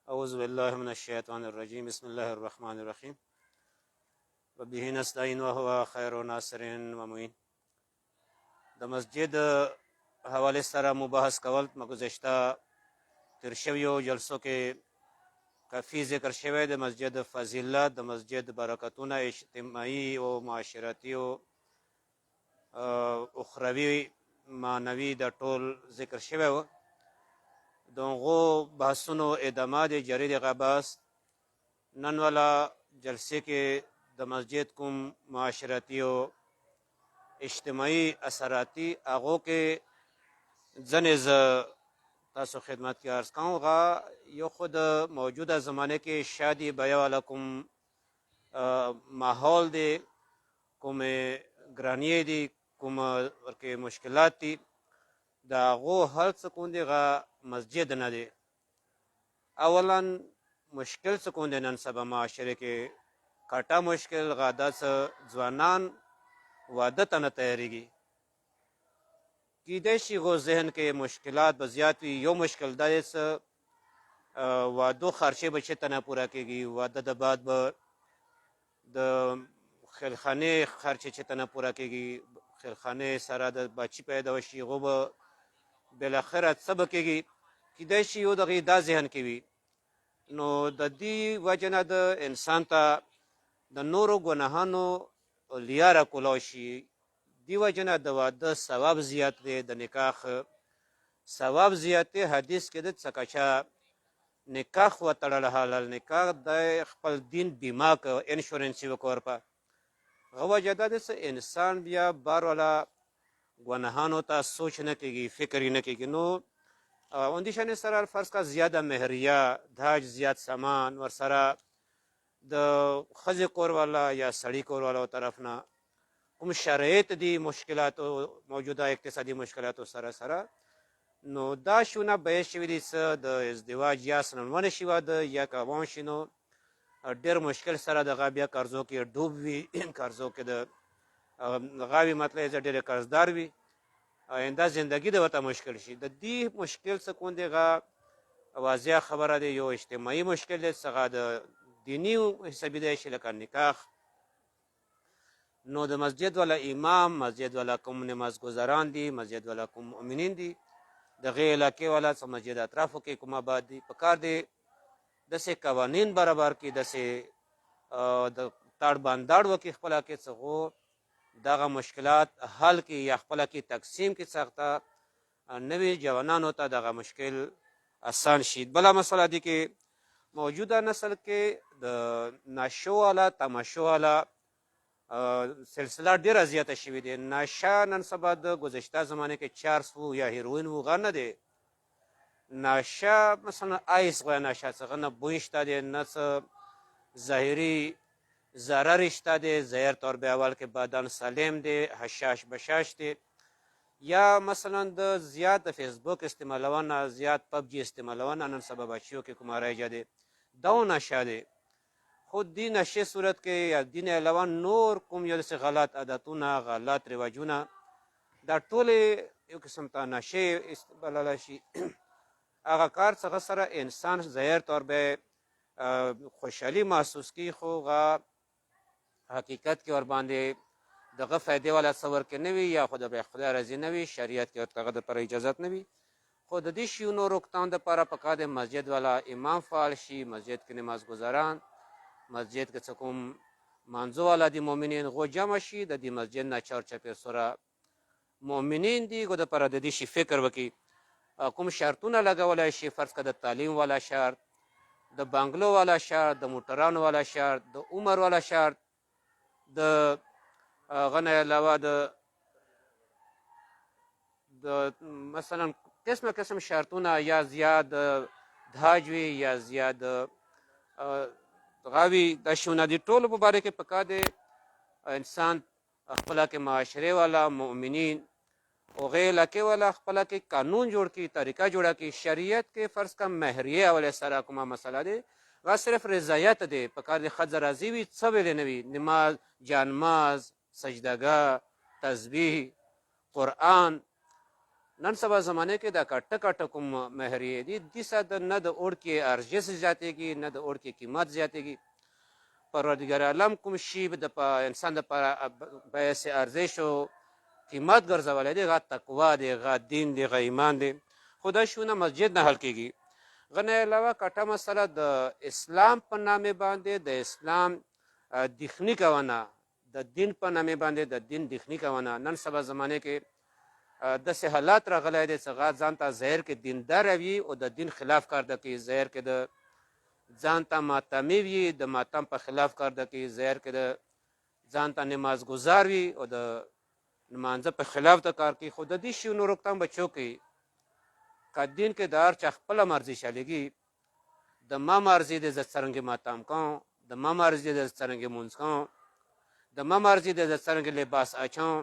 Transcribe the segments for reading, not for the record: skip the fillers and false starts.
أعوذ بالله من الشيطان الرجيم بسم الله الرحمن الرحيم وبه نستعين وهو خير ناصر ومعين. د مسجد حوالې سره مباحث کول گذشته تیر شویو جلسو کې کافی ذکر شوی د مسجد فضیلت، د مسجد برکتونه اجتماعي او معاشرتي او اخروي معنوي د ټول ذکر شوی و. دغو بحثونو ادامه د جرید غباس نن والا جلسې کې د مسجد کوم معاشرتي او اجتماعي اثراتي هغو کې ځنې زه تاسو خدمت کې عرض کوم. غا یو خود موجوده زمانه کې شادی بیا والا کوم ماحول دی، کوم ګرانیې دي، کوم ورکې مشکلات دي، د هغو حل څه کوم دی غا مسجد نه دی. اولا مشکل څه کوم دی نن سبا معاشره کې کاټه مشکل غا داسې ځوانان واده ته نه تیاریږي. کیدای شي غو ذهن کې مشکلات به زیات وي. یو مشکل دا دی څه وادو خرچې به چېرته نه پوره کېږي، واده د بعد به د خیلخانې خرچې چېرته نه پوره کېږي، خیلخانې سره د بچي پیدا وشي هغو به بالاخره څه به کېږي. کیدای شي یو دغې دا ذهن کې وي. نو د دې وجه نه د انسان ته د نورو ګناهانو لیاره کولاو شي. دی وجه نه د واده ثواب زیات دی، د نکاح ثواب زیات دی. حدیث کې د څه چا نکاح وتړل حلال نکاح د خپل دین بیمه که انشورنس یې وکړ په هغه وجه دا دی څه انسان بیا بار والا ګناهانو ته سوچ نه کېږي، فکر یې نه کېږي. نو اندیشنې سره فرض کا زیاده مهریه، داج زیات سامان ورسره د ښځې کور والا یا سړي کور والا طرف نه کوم شرایط دي، مشکلاتو موجوده اقتصادي مشکلاتو سره سره نو دا شونه بیه شوي دي څه د ازدواج یا سننونه شي واده یا که روان شي نو ډېر مشکل سره دغه بیا قرضو کې ډوب وي، قرضو کې د غاوي مطلب یې ډېرې قرضدار وي، آینده زندگی د ورته مشکل شي. د دې مشکل څه کوم دی هغه واضح خبره دی. یو اجتماعي مشکل دی، څه د دیني حسابېدای شي لکه نکاح. نو د مسجد والا امام، مسجد والا کوم نماز گزاران دي، مسجد والا کوم مؤمنین دي، دغې علاقې والا څه مسجد اطرافو کې کوم آباد دي، پکار دی داسې قوانین برابر کړي، داسې د تاړ بانداړ وکړي خپله کې څه دغه مشکلات حل کړي یا خپله کې تقسیم کړي څخته نوي جوانانو ته دغه مشکل آسان شي. بله مسله دي کې موجوده نسل کې د نشو والا تماشو والا سلسله ډېره زیاته شوې دی. نشه نن سبا د گذشته زمانه کې چارس و یا هیروین و غه نه دی. نشه مثلا آیس غویا نشه څه نه بوی شته دی، نه څه ظاهري ضرر شته دی، ظاهر طور به اول کې بدن سالم دی، حشاش بشاش دی. یا مثلا د زیات د فیسبوک استعمالونه، زیات پبجي استعمالونه نن سبا بچیو کې کومه رایجه دی، دا نشه دی. خود دین نشه صورت کې یا دین علاوه نور کوم یو داسې غلط عادتونه، غلط رواجونه، دا ټول یو قسم ته نشه بللی شي. هغه کار څخه سره انسان ظاهر طور به خوشحالي محسوس کړي، خو هغه حقیقت کې ورباندې دغه فایدې والا څه ورکې نه وي یا خو د خدای رضي نه وي، شریعت کې ورته هغه دپاره اجازت نه وي. خو د دې شیونو روکتام دپاره پکار دی مسجد والا امام فعال شي، مسجد کې نماز ګزاران، مسجد کې څه کوم مانځو والا دي مؤمنین غو جمع شي، د دې مسجد نه چارچاپېر سره مؤمنین دي غو دپاره د دې شي فکر وکړي. کوم شرطونه لګولی شي، فرض که د تعلیم والا شرط، د بنګلو والا شرط، د موټرانو والا شرط، د عمر والا شرط، د هغه نه علاوه د مثلا قسم قسم شرطونه یا زیاد داج وي یا زیاد غاوي، دا شیونه دي ټولو په باره کې پکار دی انسان خپله کې معاشرې والا مؤمنین هغې علاقې والا خپله کې قانون جوړ کړي، طریقه جوړه کړي. شریعت کې فرض کړه مهریې اولې سره کومه مسله دی هغه صرف رضایت دی، پکار دی ښځه راضي وي، څه ویلې نه وي، نماز، جانماز، سجدګاه، تسبیح، قرآن، نن سبا زمانه کې دا کټ کټ کوم مهریه دي د صد نه د اور کې ارزش زیاتېږي نه د اور کې قیمت زیاتېږي پروردګار عالم کوم شی د انسان د پر بیس ارزش او قیمت ګرځولې دی غا تقوا دی غا دین دی غا ایمان دی خدا شونه مسجد نه حل کېږي غنه علاوه کټه مسله د اسلام په نامه باندې د اسلام دښنی کوونه د دین په نامه باندې د دین دښنی کوونه نن سبا زمانه کې د سه حالات راغلی دی چې غا ځان ته ظاهر کې دیندار وي او د دین خلاف کار د کوي ظاهر کې د ځان ته ماتمي وي د ماتم په خلاف کار د کوي ظاهر کې د ځان ته نماز گزار وي او د نمانځه په خلاف د کار کوي خو د دې شیونو روکتام بچو کوي که دین کې دار چې خپله مرضي شلېږي د ما مرضي د زه څرنګې ماتم کوم د ما مرضي د څرنګې مونځ کوم د ما مرضي د زه څرنګې لباس اچوم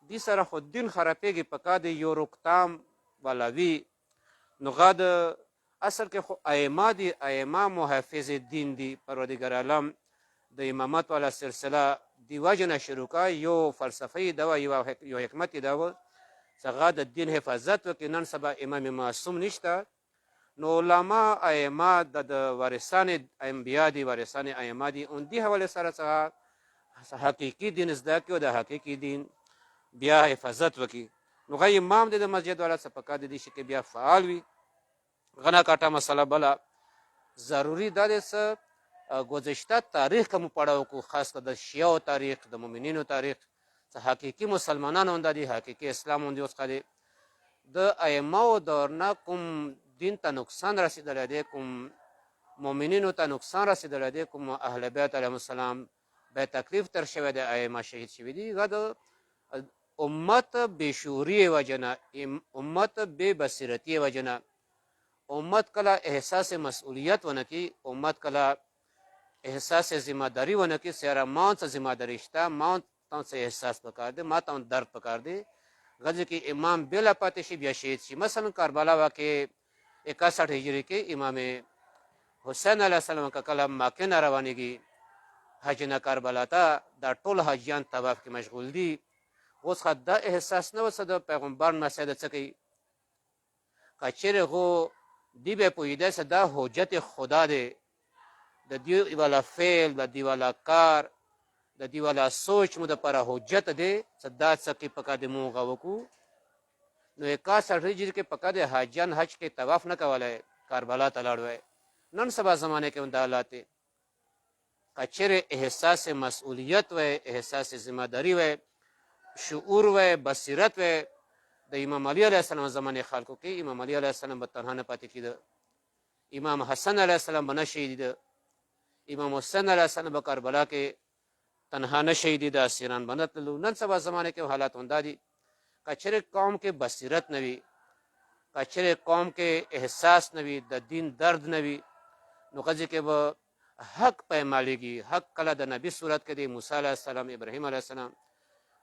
دې سره خو دین خرابېږي په کار د یو روکتام والا وي نو غا د اصل کې خو ائمه دي ائمه محافظ دین دي پروردګار عالم د امامت والا سلسله دی وجه نه شروع کا یو فلسفي دا یو حکمت دا و څنګه د دین حفاظت وکړي نن سبا امام معصوم نشته نو علما ائمه د وارثان انبیا دي وارثان ائمه دي اون دی حواله سره څنګه حقيقي دین زده کړي او د حقيقي دین بیا حفاظت وکړي نو غي امام د مسجد والا څخه پکا دي چې بیا فعال وي غنا کاټه مسله بلا ضروری ده چې گذشته تاریخ کوم پړاو کو خاص کر د شیعو تاریخ د مؤمنینو تاریخ چې حقيقي مسلمانانو د حقيقي اسلام اون دي اوس خالي د ائمه دور نه کوم دین ته نقصان رسیدل دي کوم مؤمنینو ته نقصان رسیدل دي کوم اهل بیت علیهم السلام به تکلیف تر شوی د ائمه شهید شوی دي غد امت بشوری وجنا امت بے بصیرتی وجنا امت کلا احساس مسئولیت ونکی امت کلا احساس ذمہ داری ونکی سیرا مان سے ذمہ داری شتا مان تان سے احساس پکار دے ما تان درد پکار دے غزه کی امام بلا پاتې شي بیا شهید شي مثلا کربلا واقع 61 هجری کې امام حسین علیه السلام کا کلام مکه نه روانېږي حج نه کربلا ته دا ټول حاجیان طواف کې مشغول دي اوس خدا احساس نه وسه د پیغمبر مسعود څخه کچره هو دی به پویده صدا حجت خدا دی د دی والا فعل د دی والا کار د دی والا سوچ مو د پر حجت دی صدا څخه پکا د مو غوکو نو 61 هجری کې پکا د حاجیان حج کې طواف نه کولای کربلا ته لاړوي نن سبا زمانه کې د حالات کچره احساس مسئولیت و احساس ذمہ داری و شعور و بصیرت و د امام علی علیه السلام زمانه خلکو کې امام علی علیه السلام به تنها نه پاتې کېده امام حسن علیه السلام به نه شهید امام حسین علیه السلام به کربلا کې تنها نه شهید د اسیران باندې تلو نن سبا زمانه کې حالات وندا دي کچره قوم کې بصیرت نوي کچره قوم کې احساس نوي د دین درد نوي نو قضیه کې به حق پیمالېږي حق کله د نبی صورت کې د موسی علیه السلام ابراهیم علیه السلام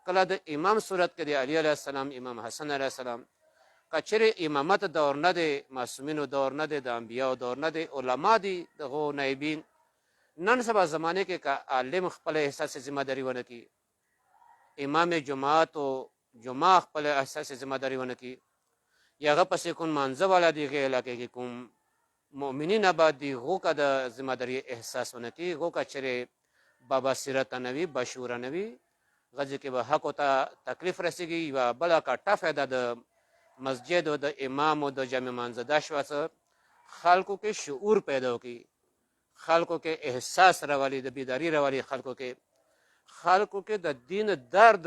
کله د امام صورت کې د علی علیه السلام امام حسن علیه السلام کچره امامت دور نه دی معصومینو دور نه دی د انبیاو دور نه دی علما دي دغه نایبین نن سبا زمانه کې کا عالم خپل احساس ذمہ داری ونه کی امام جماعت او جمعه خپل احساس ذمہ داری ونه کی یاغه پسې کوم منځ والا دی غیر علاقې کې کوم مؤمنین آباد دی غو کا د ذمہ داری احساس ونه کی غو کا چره بابا سیرت نوی بشور نوی غزه کې به حق او ته تکلیف رسیږي و بل کا ټفه د مسجد او د امام او د جامع منځدا شواسه خلکو کې شعور پیدا وکي خلکو کې احساس راولي د بیداری راولي خلکو کې د دین درد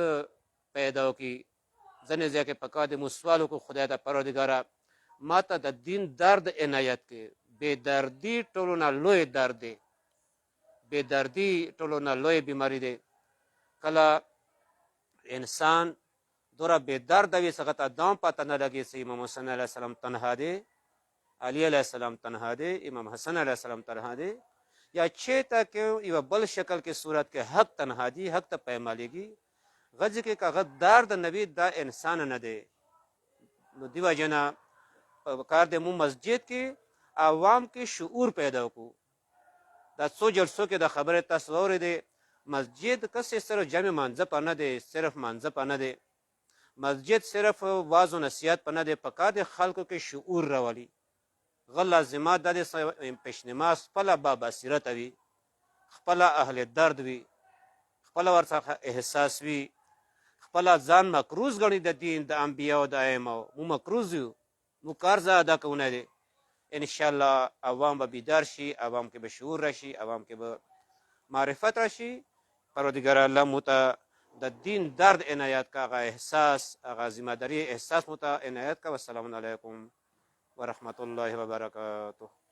پیدا وکي ځنه ځکه پکا د مسوالو کو خدای ته پروردګارا ماته د دین درد عنایت کې بے دردی ټولو نه لوی درد دی بے دردی ټولو نه لوی بیماری دی کله انسان دورا بے درد وي څنګه ته دام پته نه لګي چې امام حسین علیه السلام تنها دی علی علیه السلام تنها دی امام حسن علیه السلام تنها دی یا چیتا کې یو بل شکل کې صورت کې حق تنها دی حق ته پیمالېږي غځ کې کا غدار د نبی دا انسان نه دی نو دیو جنا کار د مو مسجد کې عوام کې شعور پیدا کو دا سو جلسو کې د خبره تصور دی مسجد کسې سره جمع منځ په نه دی صرف منځ په نه دی مسجد صرف واعظ و نصیحت په نه دی، پکار دی خلکو کې شعور راولي. غل لازمات د پیشنماز خپله بابصیرته وي، خپله اهل درد وي، خپله ورڅخه احساس وي، خپله ځان مکروز ګڼي د دین د انبیاو د ائمو. مو مکروز یو، مو کار زه ادا کوونه دی. انشاءالله عوام به بیدار شي، عوام کې به شعور راشي، عوام کې به معرفت راشي. پروردګار الله مو ته د دین درد عنایت کا، هغه احساس، هغه ذمہ داری احساس مو ته عنایت کا. والسلام علیکم ورحمة الله وبرکاته.